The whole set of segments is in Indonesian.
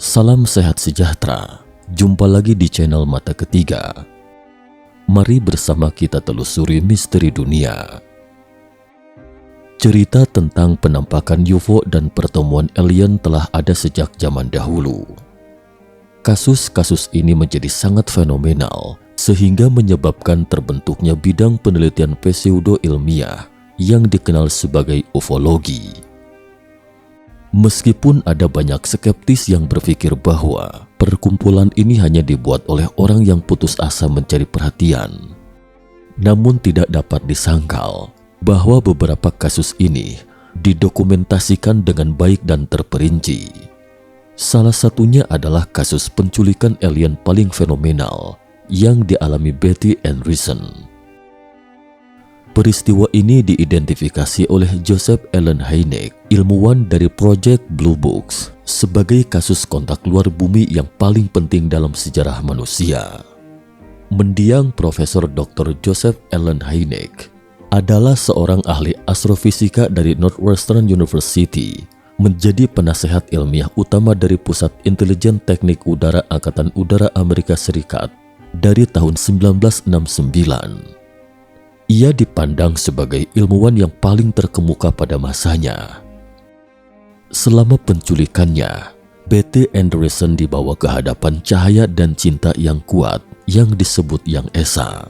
Salam sehat sejahtera, jumpa lagi di channel Mata Ketiga. Mari bersama kita telusuri misteri dunia. Cerita tentang penampakan UFO dan pertemuan alien telah ada sejak zaman dahulu. Kasus-kasus ini menjadi sangat fenomenal, sehingga menyebabkan terbentuknya bidang penelitian pseudo-ilmiah yang dikenal sebagai ufologi. Meskipun ada banyak skeptis yang berpikir bahwa perkumpulan ini hanya dibuat oleh orang yang putus asa mencari perhatian, namun tidak dapat disangkal bahwa beberapa kasus ini didokumentasikan dengan baik dan terperinci. Salah satunya adalah kasus penculikan alien paling fenomenal yang dialami Betty Andreasson. Peristiwa ini diidentifikasi oleh Joseph Allen Hynek, ilmuwan dari Project Blue Books, sebagai kasus kontak luar bumi yang paling penting dalam sejarah manusia. Mendiang Profesor Dr. Joseph Allen Hynek adalah seorang ahli astrofisika dari Northwestern University, menjadi penasehat ilmiah utama dari Pusat Intelijen Teknik Udara Angkatan Udara Amerika Serikat dari tahun 1969. Ia dipandang sebagai ilmuwan yang paling terkemuka pada masanya. Selama penculikannya, Betty Andreasson dibawa ke hadapan cahaya dan cinta yang kuat yang disebut Yang Esa.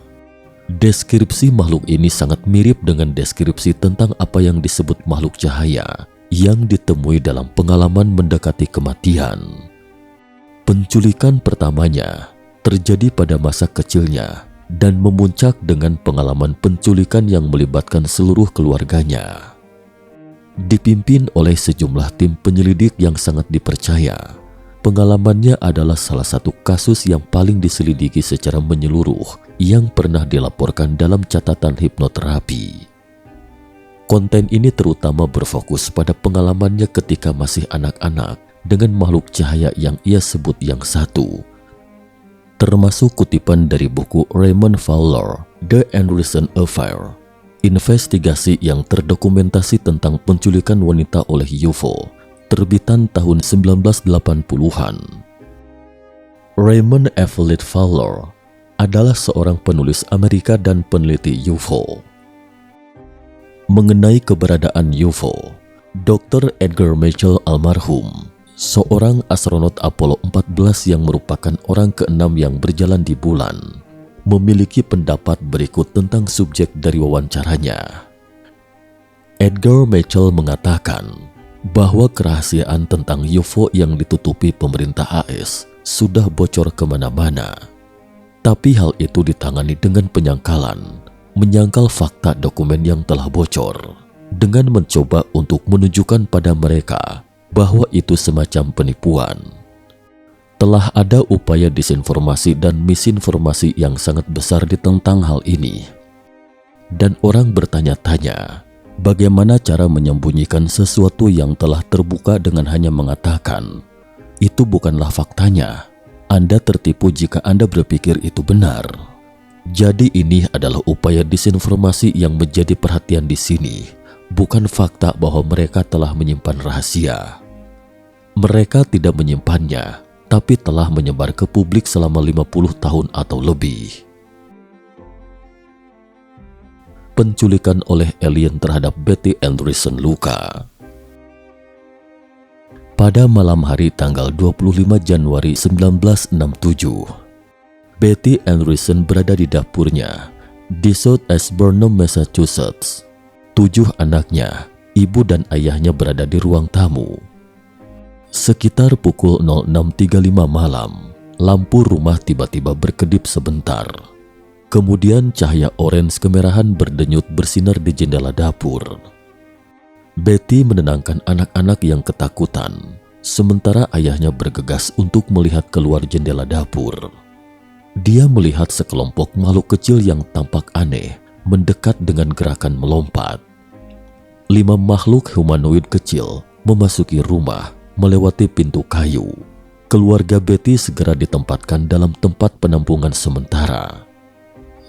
Deskripsi makhluk ini sangat mirip dengan deskripsi tentang apa yang disebut makhluk cahaya yang ditemui dalam pengalaman mendekati kematian. Penculikan pertamanya terjadi pada masa kecilnya dan memuncak dengan pengalaman penculikan yang melibatkan seluruh keluarganya. Dipimpin oleh sejumlah tim penyelidik yang sangat dipercaya, pengalamannya adalah salah satu kasus yang paling diselidiki secara menyeluruh yang pernah dilaporkan dalam catatan hipnoterapi. Konten ini terutama berfokus pada pengalamannya ketika masih anak-anak dengan makhluk cahaya yang ia sebut Yang Satu, termasuk kutipan dari buku Raymond Fowler, The Andreasson Affair, investigasi yang terdokumentasi tentang penculikan wanita oleh UFO, terbitan tahun 1980-an. Raymond Evelyn Fowler adalah seorang penulis Amerika dan peneliti UFO. Mengenai keberadaan UFO, Dr. Edgar Mitchell almarhum, seorang astronot Apollo 14 yang merupakan orang ke-6 yang berjalan di bulan, memiliki pendapat berikut tentang subjek dari wawancaranya. Edgar Mitchell mengatakan bahwa kerahasiaan tentang UFO yang ditutupi pemerintah AS sudah bocor kemana-mana. Tapi hal itu ditangani dengan penyangkalan, menyangkal fakta dokumen yang telah bocor, dengan mencoba untuk menunjukkan pada mereka bahwa itu semacam penipuan. Telah ada upaya disinformasi dan misinformasi yang sangat besar ditentang hal ini. Dan orang bertanya-tanya, bagaimana cara menyembunyikan sesuatu yang telah terbuka dengan hanya mengatakan, itu bukanlah faktanya. Anda tertipu jika Anda berpikir itu benar. Jadi ini adalah upaya disinformasi yang menjadi perhatian di sini, bukan fakta bahwa mereka telah menyimpan rahasia. Mereka tidak menyimpannya, tapi telah menyebar ke publik selama 50 tahun atau lebih. Penculikan oleh alien terhadap Betty Andreasson luka. Pada malam hari tanggal 25 Januari 1967, Betty Andreasson berada di dapurnya di South Ashburnham, Massachusetts. 7 anaknya, ibu dan ayahnya berada di ruang tamu. Sekitar pukul 06.35 malam, lampu rumah tiba-tiba berkedip sebentar. Kemudian cahaya orange kemerahan berdenyut bersinar di jendela dapur. Betty menenangkan anak-anak yang ketakutan, sementara ayahnya bergegas untuk melihat keluar jendela dapur. Dia melihat sekelompok makhluk kecil yang tampak aneh mendekat dengan gerakan melompat. 5 makhluk humanoid kecil memasuki rumah melewati pintu kayu. Keluarga Betty segera ditempatkan dalam tempat penampungan sementara.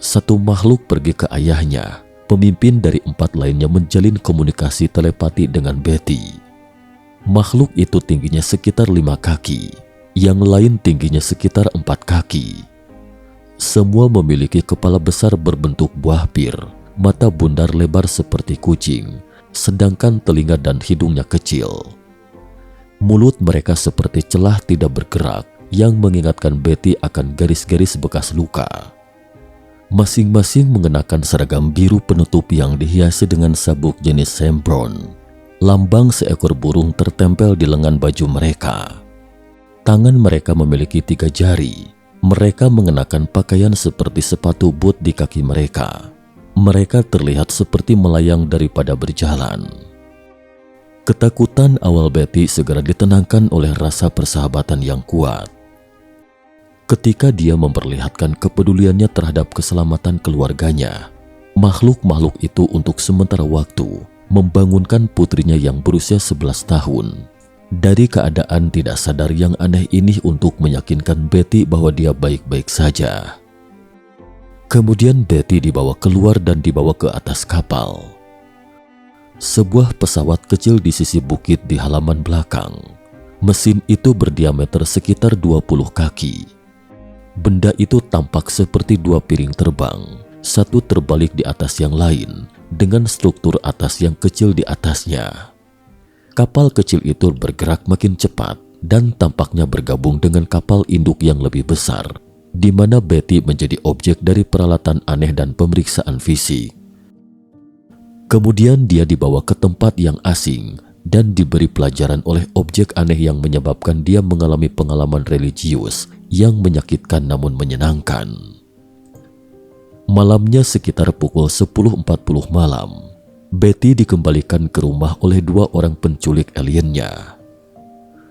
1 makhluk pergi ke ayahnya. Pemimpin dari 4 lainnya menjalin komunikasi telepati dengan Betty. Makhluk itu tingginya sekitar 5 kaki. yang lain tingginya sekitar 4 kaki. Semua memiliki kepala besar berbentuk buah pir, mata bundar lebar seperti kucing, sedangkan telinga dan hidungnya kecil. Mulut mereka seperti celah tidak bergerak yang mengingatkan Betty akan garis-garis bekas luka. Masing-masing mengenakan seragam biru penutup yang dihiasi dengan sabuk jenis sembron. Lambang seekor burung tertempel di lengan baju mereka. Tangan mereka memiliki 3 jari. Mereka mengenakan pakaian seperti sepatu boot di kaki mereka. Mereka terlihat seperti melayang daripada berjalan. Ketakutan awal Betty segera ditenangkan oleh rasa persahabatan yang kuat. Ketika dia memperlihatkan kepeduliannya terhadap keselamatan keluarganya, makhluk-makhluk itu untuk sementara waktu membangunkan putrinya yang berusia 11 tahun dari keadaan tidak sadar yang aneh ini untuk meyakinkan Betty bahwa dia baik-baik saja. Kemudian Betty dibawa keluar dan dibawa ke atas kapal. Sebuah pesawat kecil di sisi bukit di halaman belakang. Mesin itu berdiameter sekitar 20 kaki. Benda itu tampak seperti 2 piring terbang, satu terbalik di atas yang lain, dengan struktur atas yang kecil di atasnya. Kapal kecil itu bergerak makin cepat dan tampaknya bergabung dengan kapal induk yang lebih besar, di mana Betty menjadi objek dari peralatan aneh dan pemeriksaan fisik. Kemudian dia dibawa ke tempat yang asing dan diberi pelajaran oleh objek aneh yang menyebabkan dia mengalami pengalaman religius yang menyakitkan namun menyenangkan. Malamnya sekitar pukul 10.40 malam, Betty dikembalikan ke rumah oleh 2 orang penculik aliennya.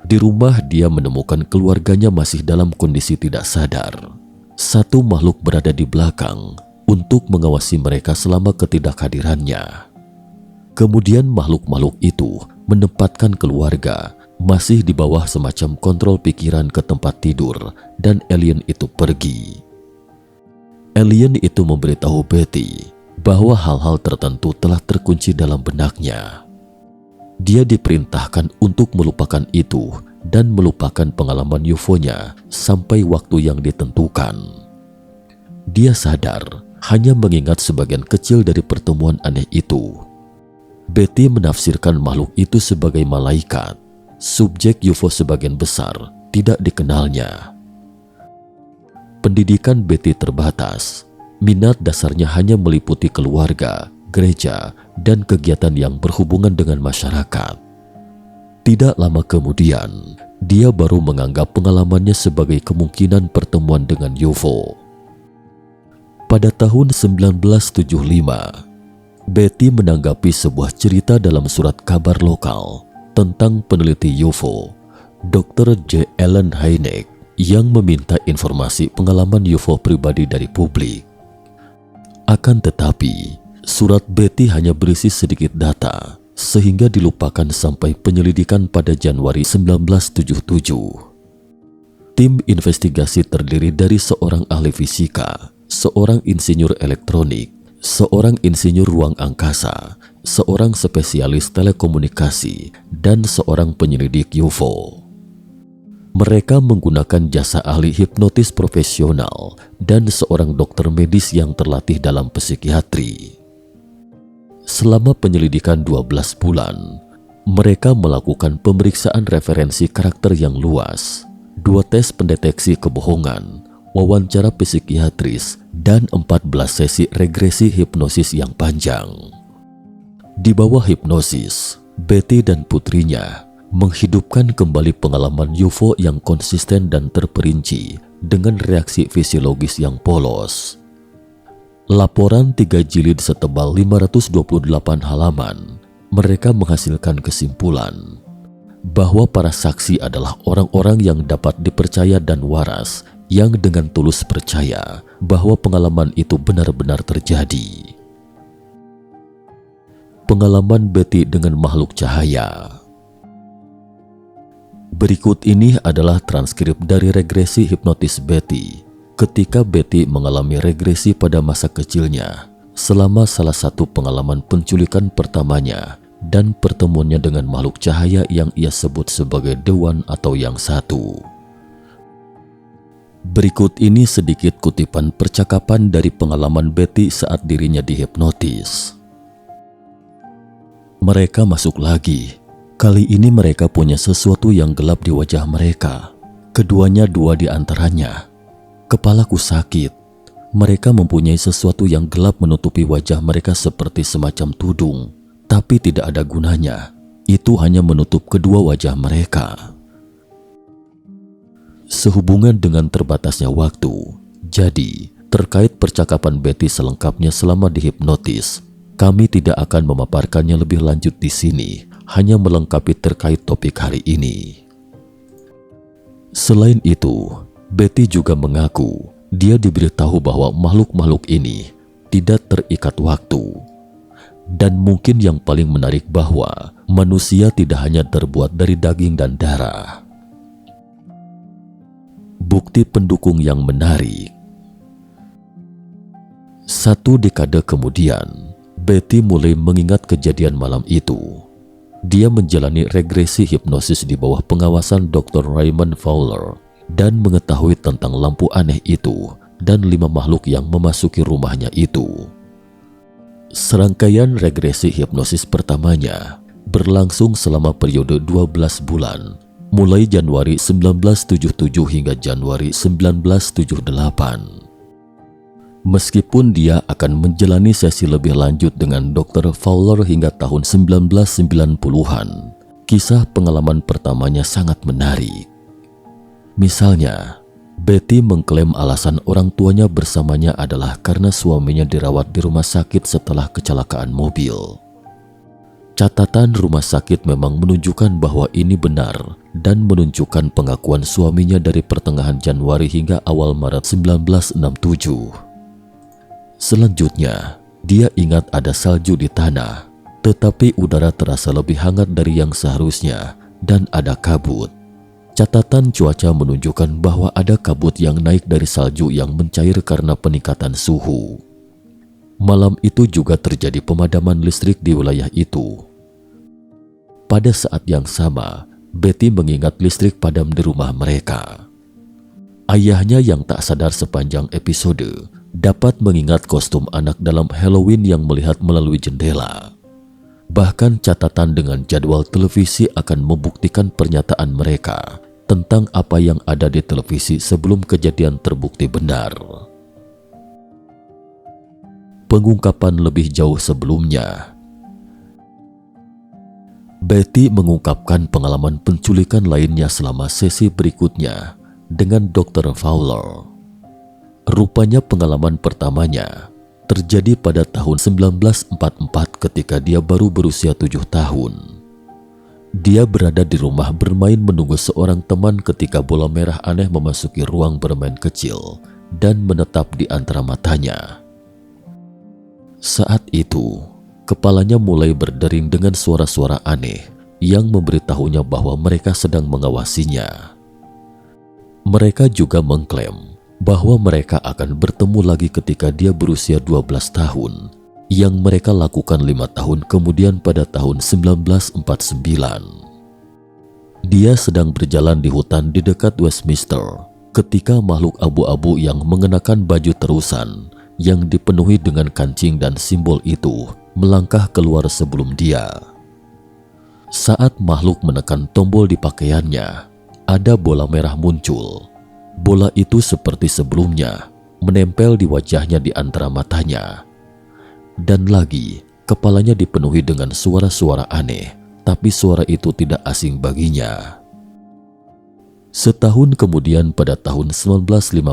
Di rumah dia menemukan keluarganya masih dalam kondisi tidak sadar. Satu makhluk berada di belakang untuk mengawasi mereka selama ketidakhadirannya. Kemudian makhluk-makhluk itu menempatkan keluarga masih di bawah semacam kontrol pikiran ke tempat tidur dan alien itu pergi. Alien itu memberitahu Betty bahwa hal-hal tertentu telah terkunci dalam benaknya. Dia diperintahkan untuk melupakan itu dan melupakan pengalaman UFO-nya sampai waktu yang ditentukan. Dia sadar hanya mengingat sebagian kecil dari pertemuan aneh itu. Betty menafsirkan makhluk itu sebagai malaikat. Subjek UFO sebagian besar tidak dikenalnya. Pendidikan Betty terbatas. Minat dasarnya hanya meliputi keluarga, gereja, dan kegiatan yang berhubungan dengan masyarakat. Tidak lama kemudian, dia baru menganggap pengalamannya sebagai kemungkinan pertemuan dengan UFO. Pada tahun 1975, Betty menanggapi sebuah cerita dalam surat kabar lokal tentang peneliti UFO, Dr. J. Allen Hynek, yang meminta informasi pengalaman UFO pribadi dari publik. Akan tetapi, surat Betty hanya berisi sedikit data, sehingga dilupakan sampai penyelidikan pada Januari 1977. Tim investigasi terdiri dari seorang ahli fisika, seorang insinyur elektronik, seorang insinyur ruang angkasa, seorang spesialis telekomunikasi, dan seorang penyelidik UFO. Mereka menggunakan jasa ahli hipnotis profesional dan seorang dokter medis yang terlatih dalam psikiatri. Selama penyelidikan 12 bulan, mereka melakukan pemeriksaan referensi karakter yang luas, 2 tes pendeteksi kebohongan, wawancara psikiatris, dan 14 sesi regresi hipnosis yang panjang. Di bawah hipnosis, Betty dan putrinya menghidupkan kembali pengalaman UFO yang konsisten dan terperinci dengan reaksi fisiologis yang polos. Laporan 3 jilid setebal 528 halaman, mereka menghasilkan kesimpulan bahwa para saksi adalah orang-orang yang dapat dipercaya dan waras, yang dengan tulus percaya bahwa pengalaman itu benar-benar terjadi. Pengalaman Betty dengan makhluk cahaya. Berikut ini adalah transkrip dari regresi hipnotis Betty ketika Betty mengalami regresi pada masa kecilnya selama salah satu pengalaman penculikan pertamanya dan pertemuannya dengan makhluk cahaya yang ia sebut sebagai The One atau yang satu. Berikut ini sedikit kutipan percakapan dari pengalaman Betty saat dirinya dihipnotis. Mereka masuk lagi. Kali ini mereka punya sesuatu yang gelap di wajah mereka. Keduanya dua di antaranya. Kepalaku sakit. Mereka mempunyai sesuatu yang gelap menutupi wajah mereka seperti semacam tudung. Tapi tidak ada gunanya. Itu hanya menutup kedua wajah mereka. Sehubungan dengan terbatasnya waktu, jadi terkait percakapan Betty selengkapnya selama dihipnotis, kami tidak akan memaparkannya lebih lanjut di sini, hanya melengkapi terkait topik hari ini. Selain itu, Betty juga mengaku dia diberitahu bahwa makhluk-makhluk ini tidak terikat waktu. Dan mungkin yang paling menarik bahwa manusia tidak hanya terbuat dari daging dan darah. Bukti pendukung yang menarik. 1 dekade kemudian, Betty mulai mengingat kejadian malam itu. Dia menjalani regresi hipnosis di bawah pengawasan Dr. Raymond Fowler dan mengetahui tentang lampu aneh itu dan 5 makhluk yang memasuki rumahnya itu. Serangkaian regresi hipnosis pertamanya berlangsung selama periode 12 bulan, mulai Januari 1977 hingga Januari 1978. Meskipun dia akan menjalani sesi lebih lanjut dengan Dr. Fowler hingga tahun 1990-an, kisah pengalaman pertamanya sangat menarik. Misalnya, Betty mengklaim alasan orang tuanya bersamanya adalah karena suaminya dirawat di rumah sakit setelah kecelakaan mobil. Catatan rumah sakit memang menunjukkan bahwa ini benar dan menunjukkan pengakuan suaminya dari pertengahan Januari hingga awal Maret 1967. Selanjutnya, dia ingat ada salju di tanah, tetapi udara terasa lebih hangat dari yang seharusnya dan ada kabut. Catatan cuaca menunjukkan bahwa ada kabut yang naik dari salju yang mencair karena peningkatan suhu. Malam itu juga terjadi pemadaman listrik di wilayah itu. Pada saat yang sama, Betty mengingat listrik padam di rumah mereka. Ayahnya yang tak sadar sepanjang episode dapat mengingat kostum anak dalam Halloween yang melihat melalui jendela. Bahkan catatan dengan jadwal televisi akan membuktikan pernyataan mereka tentang apa yang ada di televisi sebelum kejadian terbukti benar. Pengungkapan lebih jauh sebelumnya. Betty mengungkapkan pengalaman penculikan lainnya selama sesi berikutnya dengan Dr. Fowler. Rupanya pengalaman pertamanya terjadi pada tahun 1944 ketika dia baru berusia 7 tahun. Dia berada di rumah bermain menunggu seorang teman ketika bola merah aneh memasuki ruang bermain kecil dan menetap di antara matanya. Saat itu, kepalanya mulai berdering dengan suara-suara aneh yang memberitahunya bahwa mereka sedang mengawasinya. Mereka juga mengklaim bahwa mereka akan bertemu lagi ketika dia berusia 12 tahun, yang mereka lakukan 5 tahun kemudian pada tahun 1949. Dia sedang berjalan di hutan di dekat Westminster ketika makhluk abu-abu yang mengenakan baju terusan yang dipenuhi dengan kancing dan simbol itu melangkah keluar sebelum dia. Saat makhluk menekan tombol di pakaiannya, ada bola merah muncul. Bola itu seperti sebelumnya menempel di wajahnya di antara matanya. Dan lagi, kepalanya dipenuhi dengan suara-suara aneh, tapi suara itu tidak asing baginya. Setahun kemudian pada tahun 1950,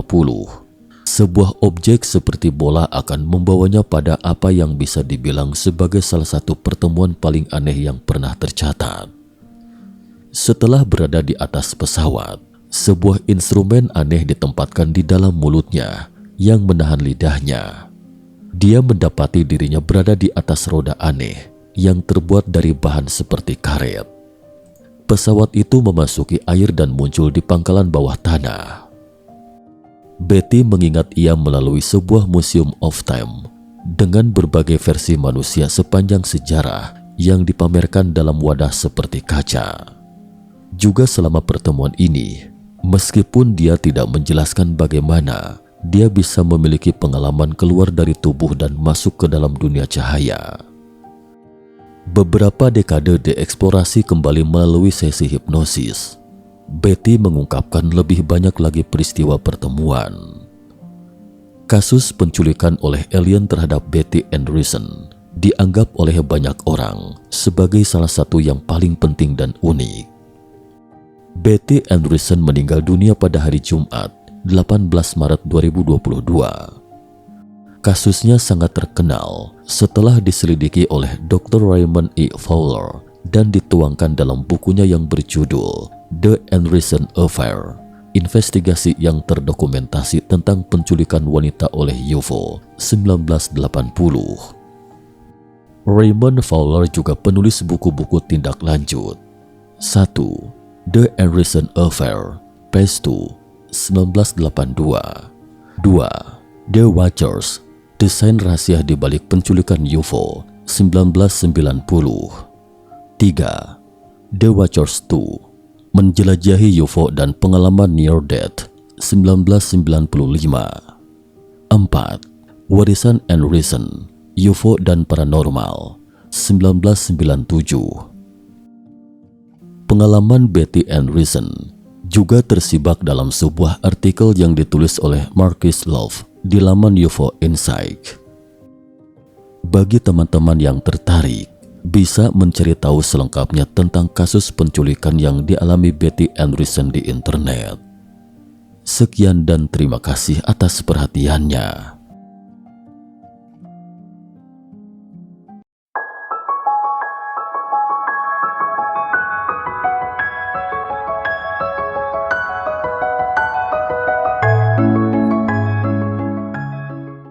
sebuah objek seperti bola akan membawanya pada apa yang bisa dibilang sebagai salah satu pertemuan paling aneh yang pernah tercatat. Setelah berada di atas pesawat, sebuah instrumen aneh ditempatkan di dalam mulutnya yang menahan lidahnya. Dia mendapati dirinya berada di atas roda aneh yang terbuat dari bahan seperti karet. Pesawat itu memasuki air dan muncul di pangkalan bawah tanah. Betty mengingat ia melalui sebuah museum of time dengan berbagai versi manusia sepanjang sejarah yang dipamerkan dalam wadah seperti kaca. Juga selama pertemuan ini, Meskipun dia tidak menjelaskan bagaimana dia bisa memiliki pengalaman keluar dari tubuh dan masuk ke dalam dunia cahaya. Beberapa dekade dieksplorasi kembali melalui sesi hipnosis. Betty mengungkapkan lebih banyak lagi peristiwa pertemuan. Kasus penculikan oleh alien terhadap Betty Andreasson dianggap oleh banyak orang sebagai salah satu yang paling penting dan unik. Betty Andreasson meninggal dunia pada hari Jumat, 18 Maret 2022. Kasusnya sangat terkenal setelah diselidiki oleh Dr. Raymond E. Fowler dan dituangkan dalam bukunya yang berjudul The Andreasson Affair, investigasi yang terdokumentasi tentang penculikan wanita oleh UFO 1980. Raymond Fowler juga penulis buku-buku tindak lanjut. 1. The Andreasson Affair, Phase 2, 1982. 2. The Watchers, desain rahasia di balik penculikan UFO, 1990. 3. The Watchers 2, menjelajahi UFO dan pengalaman Near Death, 1995. 4. Warisan Andreasson, UFO dan Paranormal, 1997. Pengalaman Betty Andreasson juga tersibak dalam sebuah artikel yang ditulis oleh Marcus Love di laman UFO Insight. Bagi teman-teman yang tertarik, bisa mencari tahu selengkapnya tentang kasus penculikan yang dialami Betty Andreasson di internet. Sekian dan terima kasih atas perhatiannya.